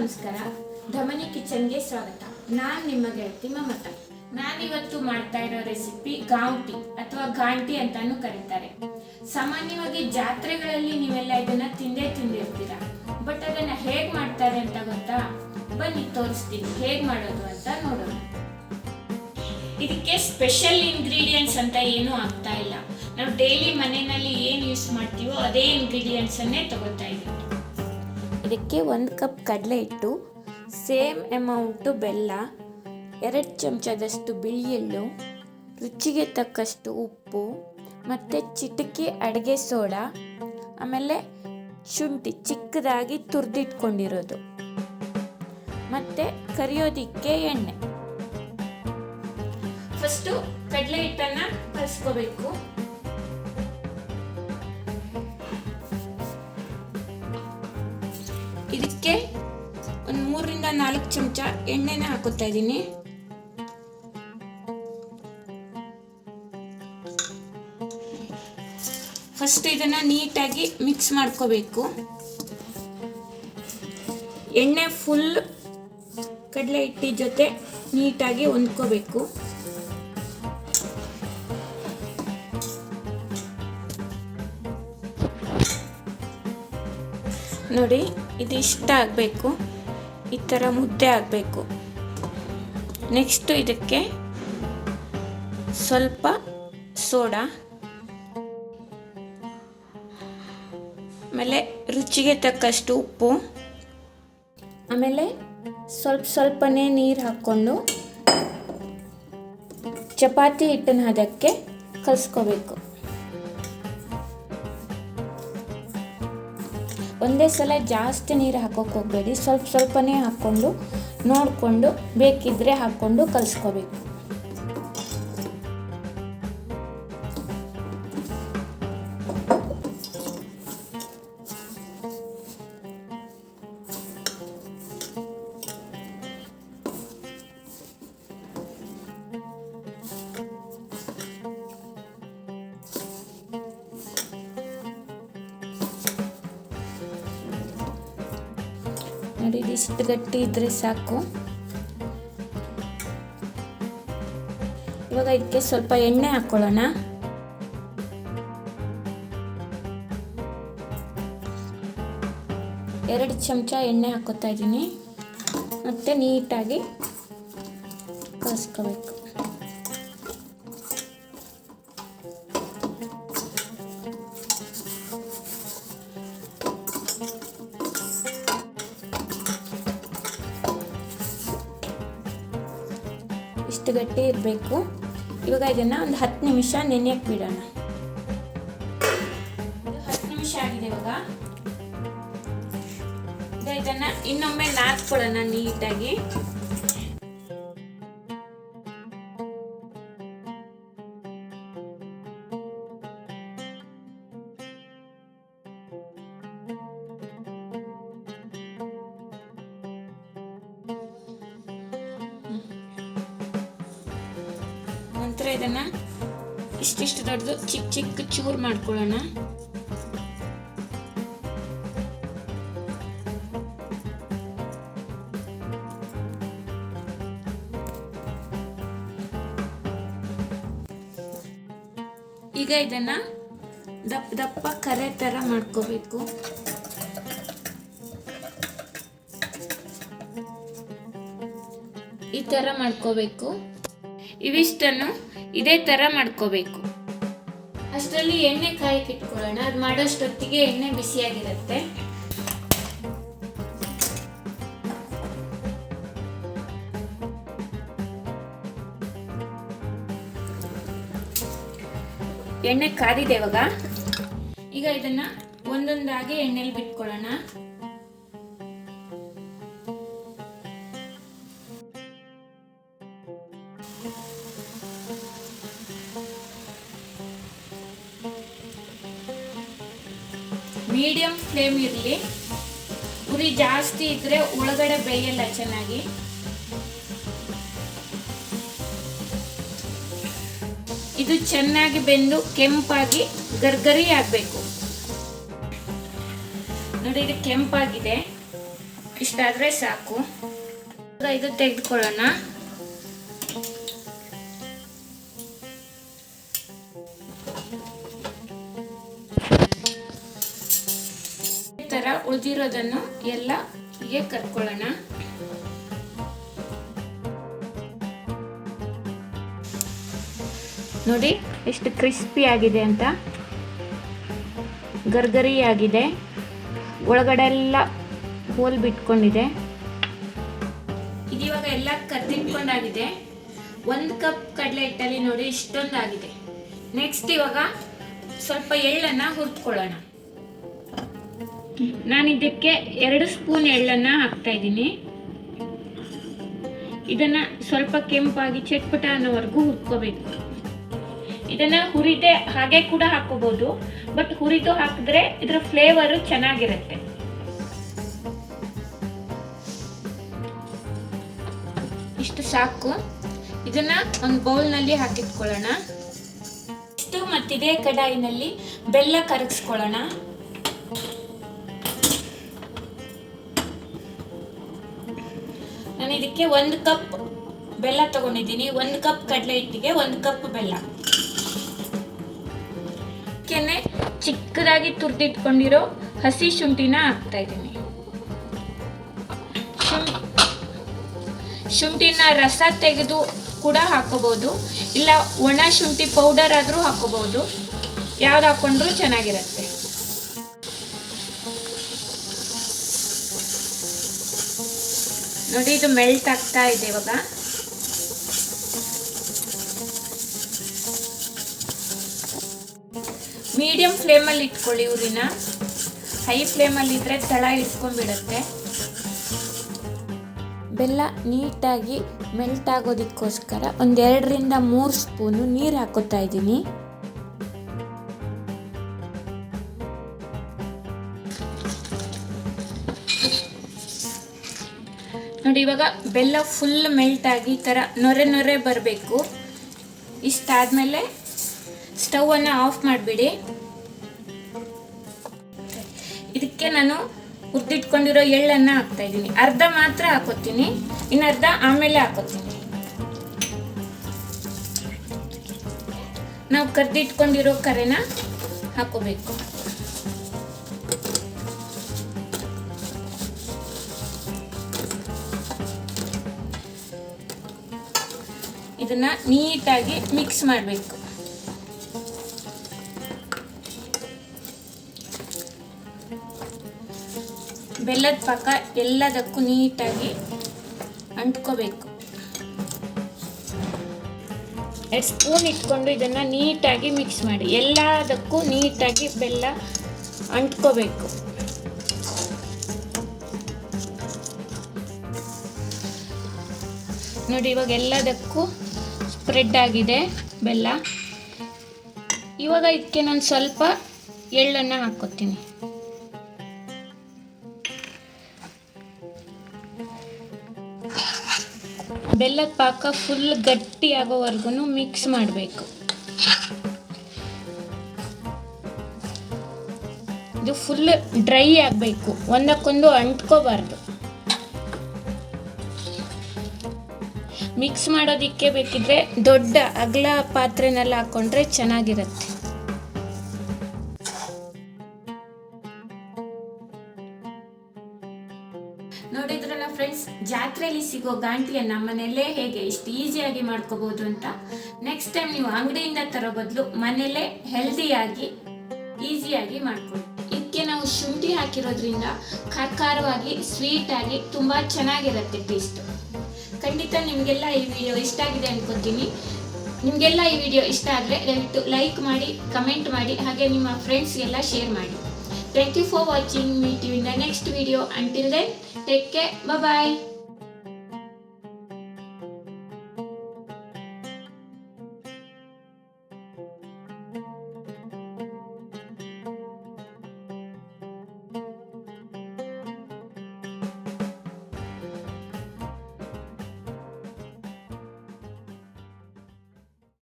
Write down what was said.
ನಮಸ್ಕಾರ. ಧಮನಿ ಕಿಚನ್ಗೆ ಸ್ವಾಗತ. ನಾನು ನಿಮ್ಮ ಗೆಳತಿ ಮಮತಾ. ನಾನಿವತ್ತು ಮಾಡ್ತಾ ಇರೋ ರೆಸಿಪಿ ಗೌಟಿ ಅಥವಾ ಘಾಂಟಿ ಅಂತಾನು ಕರೀತಾರೆ. ಸಾಮಾನ್ಯವಾಗಿ ಜಾತ್ರೆಗಳಲ್ಲಿ ನೀವೆಲ್ಲ ಇದನ್ನ ತಿಂದಿರ್ತೀರಾ. ಬಟ್ ಅದನ್ನ ಹೇಗ್ ಮಾಡ್ತಾರೆ ಅಂತ ಗೊತ್ತಾ? ಬನ್ನಿ ತೋರಿಸ್ತೀನಿ ಹೇಗ್ ಮಾಡೋದು ಅಂತ ನೋಡೋಣ. ಇದಕ್ಕೆ ಸ್ಪೆಷಲ್ ಇಂಗ್ರೀಡಿಯೆಂಟ್ಸ್ ಅಂತ ಏನೂ ಆಗ್ತಾ ಇಲ್ಲ. ನಾವು ಡೈಲಿ ಮನೆಯಲ್ಲಿ ಏನು ಯೂಸ್ ಮಾಡ್ತೀವೋ ಅದೇ ಇಂಗ್ರೀಡಿಯೆಂಟ್ಸ್ ಅನ್ನೇ ತಗೋತಾ ಇದ್ದೀವಿ. ಇದಕ್ಕೆ 1 ಕಪ್ ಕಡಲೆ ಹಿಟ್ಟು, ಸೇಮ್ ಅಮೌಂಟು ಬೆಲ್ಲ, 2 ಚಮಚದಷ್ಟು ಬಿಳಿ ಎಳ್ಳು, ರುಚಿಗೆ ತಕ್ಕಷ್ಟು ಉಪ್ಪು, ಮತ್ತು ಚಿಟಿಕೆ ಅಡುಗೆ ಸೋಡಾ, ಆಮೇಲೆ ಶುಂಠಿ ಚಿಕ್ಕದಾಗಿ ತುರಿದಿಟ್ಕೊಂಡಿರೋದು, ಮತ್ತು ಕರಿಯೋದಿಕ್ಕೆ ಎಣ್ಣೆ. ಫಸ್ಟು ಕಡಲೆ ಹಿಟ್ಟನ್ನು ಕಲಿಸ್ಕೋಬೇಕು. ಇದಕ್ಕೆ ಒಂದು 3 ರಿಂದ 4 ಚಮಚ ಎಣ್ಣೆನ ಹಾಕೋತಾ ಇದ್ದೀನಿ. ಫಸ್ಟ್ ಇದನ್ನ ನೀಟಾಗಿ ಮಿಕ್ಸ್ ಮಾಡ್ಕೋಬೇಕು. ಎಣ್ಣೆ ಫುಲ್ ಕಡಲೆ ಹಿಟ್ಟಿ ಜೊತೆ ನೀಟಾಗಿ ಹೊಂದ್ಕೋಬೇಕು. ನೋಡಿ, ಇದು ಇಷ್ಟ ಆಗಬೇಕು, ಈ ಥರ ಮುದ್ದೆ ಆಗಬೇಕು. ನೆಕ್ಸ್ಟು ಇದಕ್ಕೆ ಸ್ವಲ್ಪ ಸೋಡಾ, ಆಮೇಲೆ ರುಚಿಗೆ ತಕ್ಕಷ್ಟು ಉಪ್ಪು, ಆಮೇಲೆ ಸ್ವಲ್ಪನೇ ನೀರು ಹಾಕ್ಕೊಂಡು ಚಪಾತಿ ಹಿಟ್ಟನ್ನು ಅದಕ್ಕೆ ಕಲಿಸ್ಕೋಬೇಕು. ಒಂದೇ ಸಲ ಜಾಸ್ತಿ ನೀರು ಹಾಕೋಕೆ ಹೋಗಬೇಡಿ, ಸ್ವಲ್ಪನೇ ಹಾಕ್ಕೊಂಡು ನೋಡಿಕೊಂಡು ಬೇಕಿದ್ದರೆ ಹಾಕ್ಕೊಂಡು ಕಲಿಸ್ಕೋಬೇಕು. ನೋಡಿ, ಇದಿಷ್ಟು ಗಟ್ಟಿ ಇದ್ರೆ ಸಾಕು. ಇವಾಗ ಇದಕ್ಕೆ ಸ್ವಲ್ಪ ಎಣ್ಣೆ ಹಾಕೊಳ್ಳೋಣ. ಎರಡು ಚಮಚ ಎಣ್ಣೆ ಹಾಕೋತಾ ಇದ್ದೀನಿ. ಮತ್ತೆ ನೀಟಾಗಿ ಕಲಿಸ್ಕೋಬೇಕು. ಇಷ್ಟು ಗಟ್ಟಿ ಇರಬೇಕು. ಇವಾಗ ಇದನ್ನು ಒಂದು 10 ನಿಮಿಷ ನೆನೆಯಕ್ಕೆ ಬಿಡೋಣ. 10 ನಿಮಿಷ ಆಗಿದೆ. ಇವಾಗ ಇದನ್ನು ಇನ್ನೊಮ್ಮೆ ನಾದ್ಕೊಳ್ಳೋಣ ನೀಟಾಗಿ. ನಂತರ ಇದನ್ನ ಇಷ್ಟಿಷ್ಟು ದೊಡ್ಡದು ಚಿಕ್ಕ ಚೂರು ಮಾಡ್ಕೊಳ್ಳೋಣ. ಈಗ ಇದನ್ನ ದಪ್ಪ ಕರೆ ತರ ಮಾಡ್ಕೋಬೇಕು. ಈ ತರ ಮಾಡ್ಕೋಬೇಕು. ಇವಿಷ್ಟನ್ನು ಇದೇ ತರ ಮಾಡ್ಕೋಬೇಕು. ಅಷ್ಟರಲ್ಲಿ ಎಣ್ಣೆ ಕಾಯಕ್ಕೆ ಇಟ್ಕೊಳ್ಳೋಣ. ಅದು ಮಾಡೋಷ್ಟೊತ್ತಿಗೆ ಎಣ್ಣೆ ಬಿಸಿಯಾಗಿರುತ್ತೆ. ಎಣ್ಣೆ ಕಾದಿದೆ. ಈಗ ಇದನ್ನ ಒಂದೊಂದಾಗಿ ಎಣ್ಣೆಲಿ ಬಿಟ್ಕೊಳ್ಳೋಣ. ಮೀಡಿಯಂ ಫ್ಲೇಮ್ ಇರಲಿ. ಉರಿ ಜಾಸ್ತಿ ಇದ್ರೆ ಒಳಗಡೆ ಬೇಯಲ್ಲ ಚೆನ್ನಾಗಿ. ಇದು ಚೆನ್ನಾಗಿ ಬೆಂದು ಕೆಂಪಾಗಿ ಗರ್ಗರಿ ಆಗಬೇಕು. ನೋಡಿ, ಇದು ಕೆಂಪಾಗಿದೆ. ಇಷ್ಟಾದರೆ ಸಾಕು. ಇದು ತೆಗೆದುಕೊಳ್ಳೋಣ. ಈ ಥರ ಉಳಿದಿರೋದನ್ನು ಎಲ್ಲ ಹೀಗೆ ಕರ್ಕೊಳ್ಳೋಣ. ನೋಡಿ ಎಷ್ಟು ಕ್ರಿಸ್ಪಿ ಆಗಿದೆ ಅಂತ, ಗರ್ಗರಿ ಆಗಿದೆ, ಒಳಗಡೆ ಎಲ್ಲ ಹೋಲ್ ಬಿಟ್ಕೊಂಡಿದೆ. ಇದಿವಾಗ ಎಲ್ಲ ಕರ್ದಿಟ್ಕೊಂಡಾಗಿದೆ. 1 ಕಪ್ ಕಡಲೆ ಹಿಟ್ಟಲ್ಲಿ ನೋಡಿ ಇಷ್ಟೊಂದಾಗಿದೆ. ನೆಕ್ಸ್ಟ್ ಇವಾಗ ಸ್ವಲ್ಪ ಎಳ್ಳನ್ನು ಹುರ್ಕೊಳ್ಳೋಣ. ನಾನು ಇದಕ್ಕೆ 2 ಸ್ಪೂನ್ ಎಳ್ಳನ್ನು ಹಾಕ್ತಾ ಇದ್ದೀನಿ. ಇದನ್ನ ಸ್ವಲ್ಪ ಕೆಂಪಾಗಿ ಚಟ್ಪಟ ಅನ್ನೋವರೆಗೂ ಹುರ್ಕೋಬೇಕು. ಇದನ್ನ ಹುರಿದೆ ಹಾಗೆ ಕೂಡ ಹಾಕೋಬಹುದು, ಬಟ್ ಹುರಿದು ಹಾಕಿದ್ರೆ ಇದರ ಫ್ಲೇವರು ಚೆನ್ನಾಗಿರುತ್ತೆ. ಇಷ್ಟು ಸಾಕು. ಇದನ್ನ ಒಂದು ಬೌಲ್ನಲ್ಲಿ ಹಾಕಿಟ್ಕೊಳ್ಳೋಣ. ಇಷ್ಟು ಮತ್ತಿದೇ ಕಡಾಯಿನಲ್ಲಿ ಬೆಲ್ಲ ಕರಗಿಸ್ಕೊಳ್ಳೋಣ. ನಾನು ಇದಕ್ಕೆ 1 ಕಪ್ ಬೆಲ್ಲ ತಗೊಂಡಿದ್ದೀನಿ. 1 ಕಪ್ ಕಡಲೆ ಹಿಟ್ಟಿಗೆ 1 ಕಪ್ ಬೆಲ್ಲ. ಚಿಕ್ಕದಾಗಿ ತುರಿದಿಟ್ಕೊಂಡಿರೋ ಹಸಿ ಶುಂಠಿನ ಹಾಕ್ತಾ ಇದ್ದೀನಿ. ಶುಂಠಿನ ರಸ ತೆಗೆದು ಕೂಡ ಹಾಕೋಬಹುದು, ಇಲ್ಲ ಒಣ ಶುಂಠಿ ಪೌಡರ್ ಆದರೂ ಹಾಕೋಬಹುದು. ಯಾವ್ದು ಹಾಕೊಂಡ್ರೂ ಚೆನ್ನಾಗಿರುತ್ತೆ. ನೋಡಿ ಇದು ಮೆಲ್ಟ್ ಆಗ್ತಾ ಇದೆ ಇವಾಗ. ಮೀಡಿಯಂ ಫ್ಲೇಮಲ್ಲಿ ಇಟ್ಕೊಳ್ಳಿ ಉರಿನ. ಹೈ ಫ್ಲೇಮಲ್ಲಿ ಇದ್ರೆ ತಳ ಇಟ್ಕೊಂಡ್ಬಿಡುತ್ತೆ. ಬೆಲ್ಲ ನೀಟಾಗಿ ಮೆಲ್ಟ್ ಆಗೋದಕ್ಕೋಸ್ಕರ 2 ರಿಂದ 3 ಸ್ಪೂನು ನೀರು ಹಾಕೋತಾ ಇದ್ದೀನಿ. ನೋಡಿ ಇವಾಗ ಬೆಲ್ಲ ಫುಲ್ ಮೆಲ್ಟ್ ಆಗಿ ಈ ಥರ ನೊರೆ ನೊರೆ ಬರಬೇಕು. ಇಷ್ಟಾದ್ಮೇಲೆ ಸ್ಟವನ್ನು ಆಫ್ ಮಾಡಿಬಿಡಿ. ಇದಕ್ಕೆ ನಾನು ಹುರಿದಿಟ್ಕೊಂಡಿರೋ ಎಳ್ಳನ್ನು ಹಾಕ್ತಾ ಇದ್ದೀನಿ. ಅರ್ಧ ಮಾತ್ರ ಹಾಕೋತೀನಿ, ಇನ್ನರ್ಧ ಆಮೇಲೆ ಹಾಕೋತೀನಿ. ನಾವು ಕರ್ದಿಟ್ಕೊಂಡಿರೋ ಕರೆನ ಹಾಕೋಬೇಕು. ಇದನ್ನ ನೀಟಾಗಿ ಮಿಕ್ಸ್ ಮಾಡಬೇಕು. ಬೆಲ್ಲದ ಪಾಕ ಎಲ್ಲದಕ್ಕೂ ನೀಟಾಗಿ ಅಂಟ್ಕೋಬೇಕು. 2 ಸ್ಪೂನ್ ಇಟ್ಕೊಂಡು ಇದನ್ನ ನೀಟಾಗಿ ಮಿಕ್ಸ್ ಮಾಡಿ. ಎಲ್ಲದಕ್ಕೂ ನೀಟಾಗಿ ಬೆಲ್ಲ ಅಂಟ್ಕೋಬೇಕು. ನೋಡಿ ಇವಾಗ ಎಲ್ಲದಕ್ಕೂ ಸ್ಪ್ರೆಡ್ ಆಗಿದೆ ಬೆಲ್ಲ. ಇವಾಗ ಇದಕ್ಕೆ ನಾನು ಸ್ವಲ್ಪ ಎಳ್ಳನ್ನು ಹಾಕೋತೀನಿ. ಬೆಲ್ಲದ ಪಾಕ ಫುಲ್ ಗಟ್ಟಿ ಆಗೋವರೆಗೂ ಮಿಕ್ಸ್ ಮಾಡಬೇಕು. ಇದು ಫುಲ್ ಡ್ರೈ ಆಗಬೇಕು, ಒಂದಕ್ಕೊಂದು ಅಂಟ್ಕೋಬಾರ್ದು. ಮಿಕ್ಸ್ ಮಾಡೋದಿಕ್ಕೆ ಬೇಕಿದ್ರೆ ದೊಡ್ಡ ಅಗಲ ಪಾತ್ರೆನಲ್ಲಿ ಹಾಕೊಂಡ್ರೆ ಚೆನ್ನಾಗಿರುತ್ತೆ. ನೋಡಿದ್ರಲ್ಲ ಫ್ರೆಂಡ್ಸ್, ಜಾತ್ರೆಯಲ್ಲಿ ಸಿಗೋ ಗಾಂಟಿಯನ್ನ ಮನೆಯಲ್ಲೇ ಹೇಗೆ ಇಷ್ಟು ಈಸಿಯಾಗಿ ಮಾಡ್ಕೋಬಹುದು ಅಂತ. ನೆಕ್ಸ್ಟ್ ಟೈಮ್ ನೀವು ಅಂಗಡಿಯಿಂದ ತರೋ ಬದಲು ಮನೆಯಲ್ಲೇ ಹೆಲ್ದಿಯಾಗಿ ಈಸಿಯಾಗಿ ಮಾಡ್ಕೊಳ್ಳಿ. ಇದಕ್ಕೆ ನಾವು ಶುಂಠಿ ಹಾಕಿರೋದ್ರಿಂದ ಖಾರವಾಗಿ ಸ್ವೀಟ್ ಆಗಿ ತುಂಬಾ ಚೆನ್ನಾಗಿರುತ್ತೆ ಟೇಸ್ಟ್. ಖಂಡಿತ ನಿಮಗೆಲ್ಲ ಈ ವಿಡಿಯೋ ಇಷ್ಟ ಆಗಿದೆ ಅನ್ಕೋತೀನಿ. ನಿಮಗೆಲ್ಲ ಈ ವಿಡಿಯೋ ಇಷ್ಟ ಆದರೆ ದಯವಿಟ್ಟು ಲೈಕ್ ಮಾಡಿ, ಕಮೆಂಟ್ ಮಾಡಿ, ಹಾಗೆ ನಿಮ್ಮ ಫ್ರೆಂಡ್ಸ್ಗೆಲ್ಲ ಶೇರ್ ಮಾಡಿ. Thank you for watching. Meet you in the next video. Until then, take care. Bye bye.